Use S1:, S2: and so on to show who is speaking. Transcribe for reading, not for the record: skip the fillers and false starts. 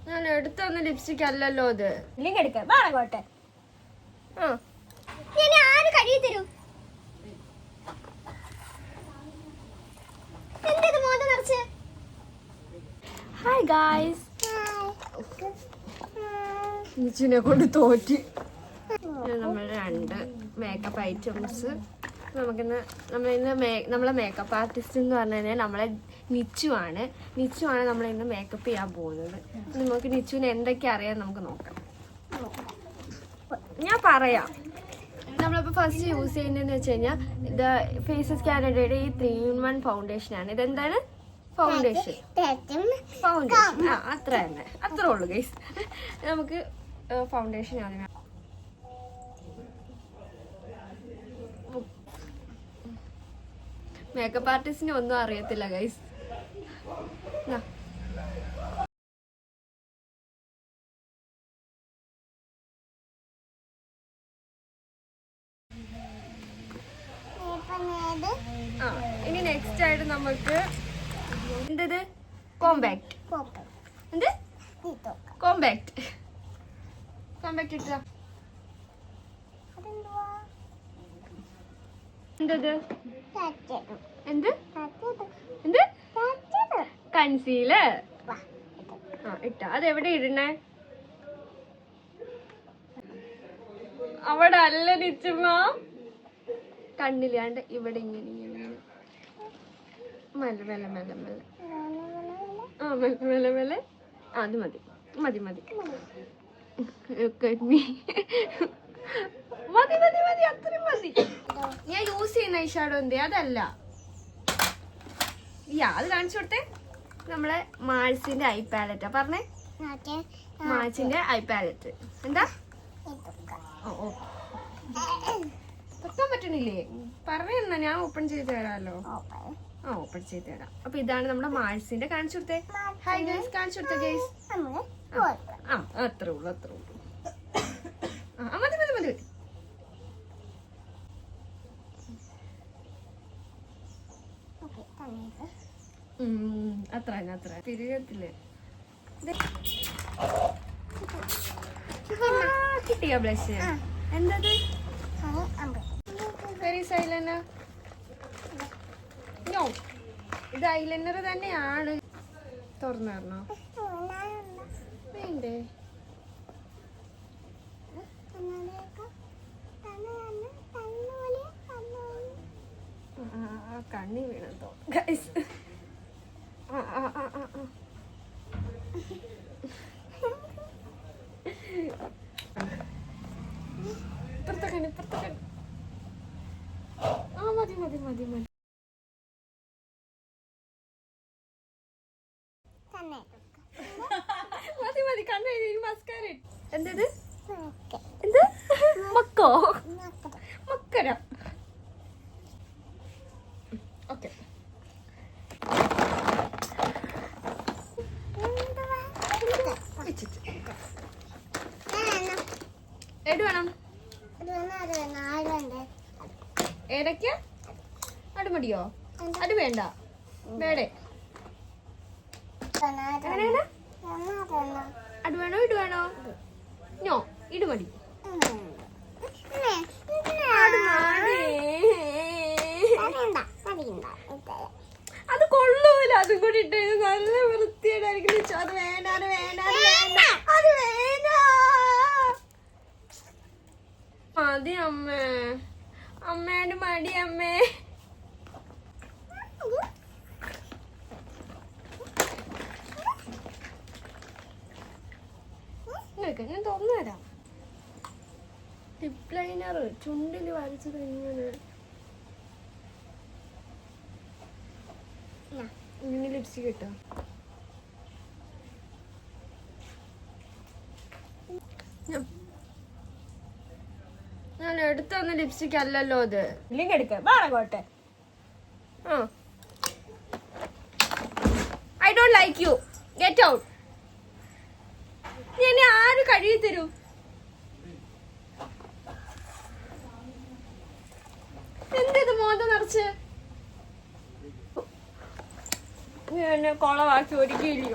S1: ഞാൻ എടുത്തൊന്ന ലിപ്സ്റ്റിക് അല്ലല്ലോ ഇത്.
S2: ഇല്ലെങ്കിൽ എടുക്കാം. വാങ്ങോട്ടെ. ആര് കഴി തരൂ? എന്തത് മോന്ത നിറച്ച്?
S1: Hi guys. നിച്ചുനെ കൊണ്ട് തോറ്റി. നമ്മൾ 2 മേക്കപ്പ് ഐറ്റംസ് നമുക്കിന്ന് നമ്മളെ മേക്കപ്പ് ആർട്ടിസ്റ്റ് എന്ന് പറഞ്ഞു കഴിഞ്ഞാൽ നമ്മളെ നിച്ചുവാണ് നമ്മളിന്ന് മേക്കപ്പ് ചെയ്യാൻ പോകുന്നത്. നമുക്ക് നിച്ചുവിന് എന്തൊക്കെ അറിയാൻ നമുക്ക് നോക്കാം. ഞാൻ പറയാം. നമ്മളിപ്പോൾ ഫസ്റ്റ് യൂസ് ചെയ്യുന്നതെന്ന് വെച്ച് കഴിഞ്ഞാൽ ഇത് ഫേസസ് കാനഡയുടെ ഈ 3-in-1 ഫൗണ്ടേഷനാണ്. ഇതെന്താണ്? ഫൗണ്ടേഷൻ. അത്ര തന്നെ, അത്രേ ഉള്ളൂ ഗൈസ്. നമുക്ക് ഫൗണ്ടേഷൻ ആദ്യം മേക്കപ്പ് ആർട്ടിസ്റ്റിന് ഒന്നും അറിയത്തില്ല ഗൈസ്. ഇനി നെക്സ്റ്റ് ആയിട്ട് നമുക്ക് എന്തത് കോമ്പാക്ട് ഇട്ട എന്തത് എന്ത് കൺസീലർ ഇട്ട. അതെവിടെ ഇടണേ? അവിടെ അല്ല നിച്ചുമ്മ, കണ്ണില്ലാണ്ട് ഇവിടെ ഇങ്ങനെ മെല്ലെ മെല്ലെ മെല്ലെ മെല്ലെ മെല്ലെ മെല്ലെ. അത് മതി മതി മതി മതി മതി മതി അത്രയും മതി. ഞാൻ യൂസ് ചെയ്യുന്ന ഈ ഷാഡോ എന്തേ അതല്ല. അത് കാണിച്ചു കൊടുത്തേ. നമ്മളെ മാൾസിന്റെ ഐ പാലറ്റാ. പറഞ്ഞേ, മാൾസിന്റെ ഐ പാലറ്റ്. എന്താ വെക്കാൻ പറ്റണില്ലേ? പറഞ്ഞ ഞാൻ ഓപ്പൺ ചെയ്ത് തരാമല്ലോ. ഓപ്പൺ ചെയ്ത് തരാം. അപ്പൊ ഇതാണ് നമ്മുടെ മാൾസിന്റെ. കാണിച്ചു കൊടുത്തേ. ഹായ് ഗൈസ്, കാണിച്ചു കൊടുത്തേ ഗൈസ്. അത്രേ ഉള്ളു. മതി മതി മതി. അത്ര തിരികത്തില്ലേ? കിട്ടിയ ബ്ലഷ്. എന്തത്? ഐലൈനർ. നോ, ഇത് ഐലൈനർ തന്നെയാണ്. തുറന്നു തരണോ? വേണ്ടേ? കണ്ണി വീണതോ ഗൈസ്. ഇപ്പുറത്തെ കണ്ണി. മതി മതി മതി മതി. മതി മതി കണ്ണു. മസ്കാര. എന്തത്? എന്ത് മക്കോ? മക്കര. ഓക്കെ. എട് വേണം. ഏതൊക്കെയാ? അടുമടിയോ? അത് വേണ്ട. വേടേ അത് വേണോ? ഇത് വേണോ? നോ, ഇടുമടി. അത് കൊള്ളൂല. അതും കൂടി ഇട്ട് നല്ല വൃത്തിയായിട്ടായിരിക്കും. അത് വേണ്ട, അത് വേണ്ട, അത് വേണ്ട, അത് വേണ്ട. മതി അമ്മേ, അമ്മേന്റെ മടി അമ്മേ. ഞാൻ തുറന്നു തരാം. ലിപ് ലൈനർ ചുണ്ടില് വരച്ചത് ഇങ്ങനെ ലിപ്സ്റ്റിക് കിട്ടോ? ഞാൻ എടുത്തൊന്ന ലിപ്സ്റ്റിക് അല്ലല്ലോ ഇത്.
S2: ഇല്ലെങ്കിൽ എടുക്കാം. വാങ്ങോട്ടെ.
S1: I don't like you. Get out. എന്നെ ആര് കഴുകി തരൂ? എന്തത് മോന്ത നിറച്ച്? എന്നെ കൊളവാക്കി ഒരുക്കിയില്ലയോ?